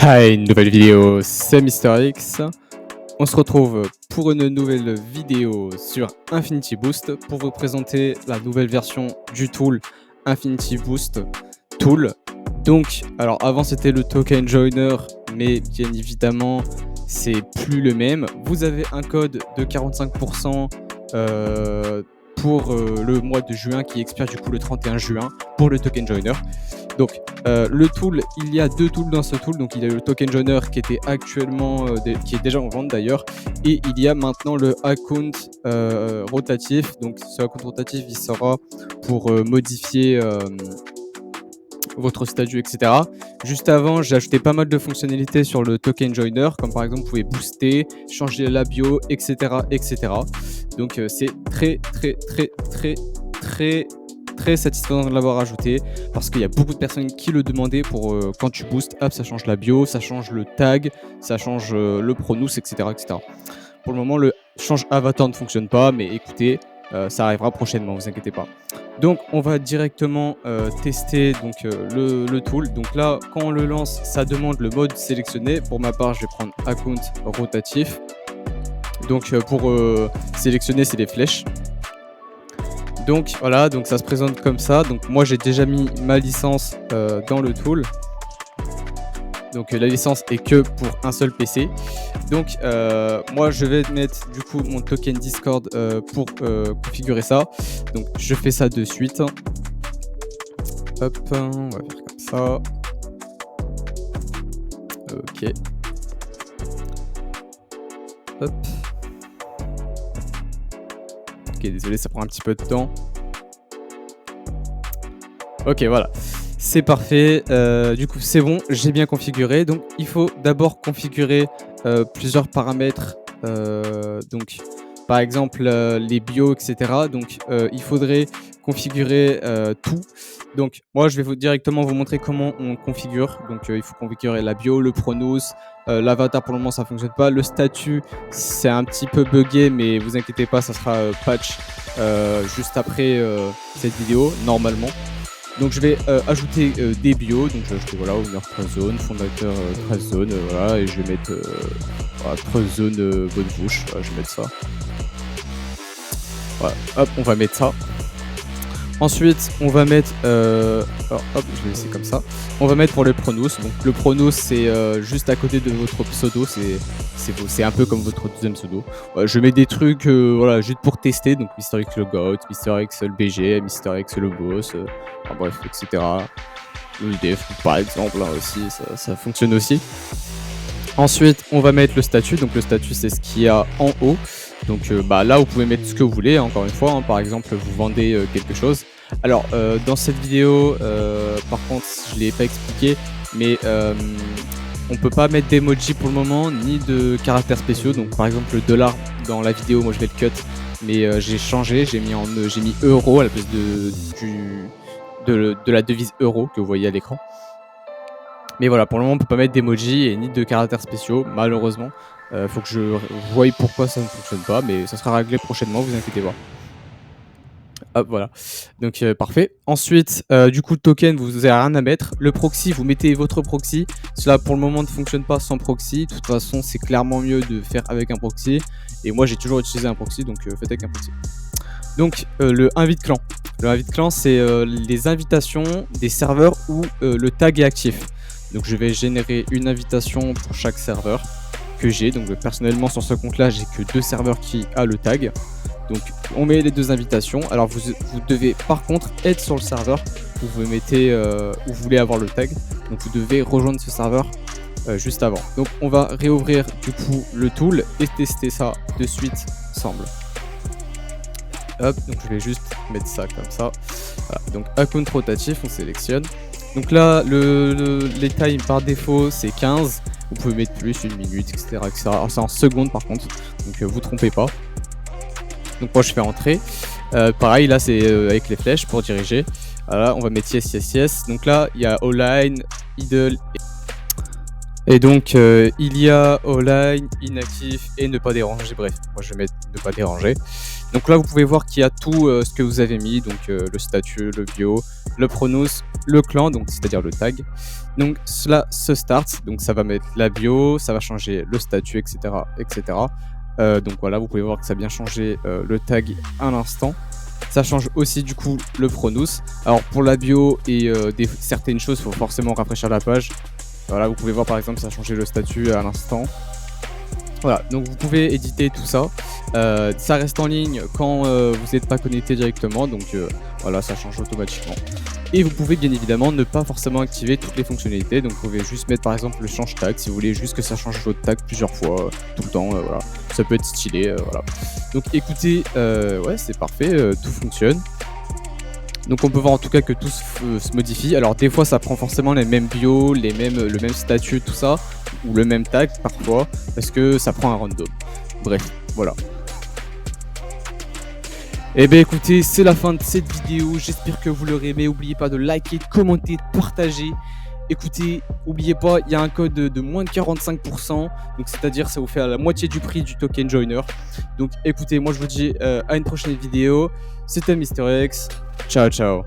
Hi, une nouvelle vidéo, c'est Mister X. On se retrouve pour une nouvelle vidéo sur Infinity Boost pour vous présenter la nouvelle version du tool Infinity Boost Tool. Donc, alors avant c'était le token joiner, mais bien évidemment c'est plus le même. Vous avez un code de 45% pour le mois de juin qui expire du coup le 31 juin pour le token joiner. Donc le tool, il y a deux tools dans ce tool. Donc il y a le token joiner qui était actuellement qui est déjà en vente d'ailleurs, et il y a maintenant le account rotatif. Donc ce account rotatif il sera pour modifier votre statut, etc. Juste avant, j'ai ajouté pas mal de fonctionnalités sur le token joiner, comme par exemple vous pouvez booster, changer la bio, etc. Donc c'est très satisfaisant de l'avoir ajouté, parce qu'il y a beaucoup de personnes qui le demandaient pour quand tu boostes, hop, ça change la bio, ça change le tag, ça change le pronos, etc. Pour le moment, le change avatar ne fonctionne pas, mais écoutez, ça arrivera prochainement, vous inquiétez pas. Donc on va directement tester donc, le tool. Donc là, quand on le lance, ça demande le mode sélectionné. Pour ma part, je vais prendre account rotatif. Donc pour sélectionner, c'est les flèches. Donc voilà, donc ça se présente comme ça. Donc moi j'ai déjà mis ma licence dans le tool. Donc la licence est que pour un seul PC. Donc moi je vais mettre du coup mon token Discord pour configurer ça. Donc je fais ça de suite. Hop, on va faire comme ça. Ok. Hop. Ok, désolé, ça prend un petit peu de temps. Ok, voilà. C'est parfait. Du coup, c'est bon, j'ai bien configuré. Donc, il faut d'abord configurer plusieurs paramètres. Donc, par exemple, les bios, etc. Donc, il faudrait configurer tout. Donc, moi, je vais directement vous montrer comment on configure. Donc, il faut configurer la bio, le pronos, l'avatar. Pour le moment, ça fonctionne pas. Le statut, c'est un petit peu buggé, mais vous inquiétez pas, ça sera patch juste après cette vidéo, normalement. Donc je vais ajouter des bios. Donc je vais ajouter voilà, owner TrustZone, fondateur TrustZone, voilà, et je vais mettre voilà, TrustZone bonne bouche, voilà, je vais mettre ça. Voilà, hop, on va mettre ça. Ensuite, on va mettre, alors, hop, je vais laisser comme ça. On va mettre pour le pronos. Donc le pronos, c'est juste à côté de votre pseudo. C'est un peu comme votre deuxième pseudo. Je mets des trucs, voilà, juste pour tester. Donc Mister X le GOAT, Mister X le BG, Mister X le boss, enfin, bref, etc. Le def, par exemple, là aussi, ça fonctionne aussi. Ensuite, on va mettre le statut. Donc le statut, c'est ce qu'il y a en haut. Donc là, vous pouvez mettre ce que vous voulez, hein, encore une fois. Hein. Par exemple, vous vendez quelque chose. Alors, dans cette vidéo, par contre, je ne l'ai pas expliqué, mais on peut pas mettre d'emoji pour le moment, ni de caractères spéciaux. Donc, par exemple, le dollar dans la vidéo, moi je vais le cut, mais j'ai changé, j'ai mis euro à la place de la devise euro que vous voyez à l'écran. Mais voilà, pour le moment, on peut pas mettre d'emoji et ni de caractères spéciaux, malheureusement. Faut que je voie pourquoi ça ne fonctionne pas, mais ça sera réglé prochainement, vous inquiétez pas. Hop, voilà. Donc parfait. Ensuite, du coup, le token, vous n'avez rien à mettre. Le proxy, vous mettez votre proxy. Cela pour le moment ne fonctionne pas sans proxy. De toute façon, c'est clairement mieux de faire avec un proxy. Et moi, j'ai toujours utilisé un proxy, donc faites avec un proxy. Donc le invite clan. Le invite clan, c'est les invitations des serveurs où le tag est actif. Donc je vais générer une invitation pour chaque serveur que j'ai. Donc personnellement sur ce compte là, j'ai que 2 serveurs qui a le tag. Donc on met les 2 invitations. Alors vous devez par contre être sur le serveur où vous mettez où vous voulez avoir le tag. Donc vous devez rejoindre ce serveur juste avant. Donc on va réouvrir du coup le tool et tester ça de suite ensemble. Hop, donc je vais juste mettre ça comme ça. Voilà. Donc account rotatif, on sélectionne. Donc là, les times par défaut, c'est 15. Vous pouvez mettre plus, 1 minute, etc. Alors c'est en secondes par contre, donc vous trompez pas. Donc moi je fais entrer. Pareil, là c'est avec les flèches pour diriger. Voilà, on va mettre yes, yes, yes. Donc là, il y a online, idle. Et donc, il y a online, inactif et ne pas déranger. Bref, moi je vais mettre ne pas déranger. Donc là, vous pouvez voir qu'il y a tout ce que vous avez mis. Donc le statut, le bio, le pronos, le clan, donc c'est-à-dire le tag. Donc cela se start. Donc ça va mettre la bio, ça va changer le statut, etc. etc. Donc voilà, vous pouvez voir que ça a bien changé le tag à l'instant. Ça change aussi du coup le pronos. Alors pour la bio et certaines choses, il faut forcément rafraîchir la page. Voilà, vous pouvez voir par exemple ça a changé le statut à l'instant. Voilà, donc vous pouvez éditer tout ça. Ça reste en ligne quand vous n'êtes pas connecté directement, donc voilà, ça change automatiquement. Et vous pouvez bien évidemment ne pas forcément activer toutes les fonctionnalités, donc vous pouvez juste mettre par exemple le change tag si vous voulez juste que ça change votre tag plusieurs fois, tout le temps, voilà. Ça peut être stylé, voilà. Donc écoutez, ouais, c'est parfait, tout fonctionne. Donc on peut voir en tout cas que tout se modifie. Alors des fois ça prend forcément les mêmes bios, le même statut, tout ça, ou le même tag parfois, parce que ça prend un random. Bref, voilà. Et ben écoutez, c'est la fin de cette vidéo, j'espère que vous l'aurez aimé. N'oubliez pas de liker, de commenter, de partager. Écoutez, n'oubliez pas, il y a un code de moins de 45%, donc c'est-à-dire ça vous fait à la moitié du prix du token joiner. Donc écoutez, moi je vous dis à une prochaine vidéo. C'était Mister X, ciao ciao.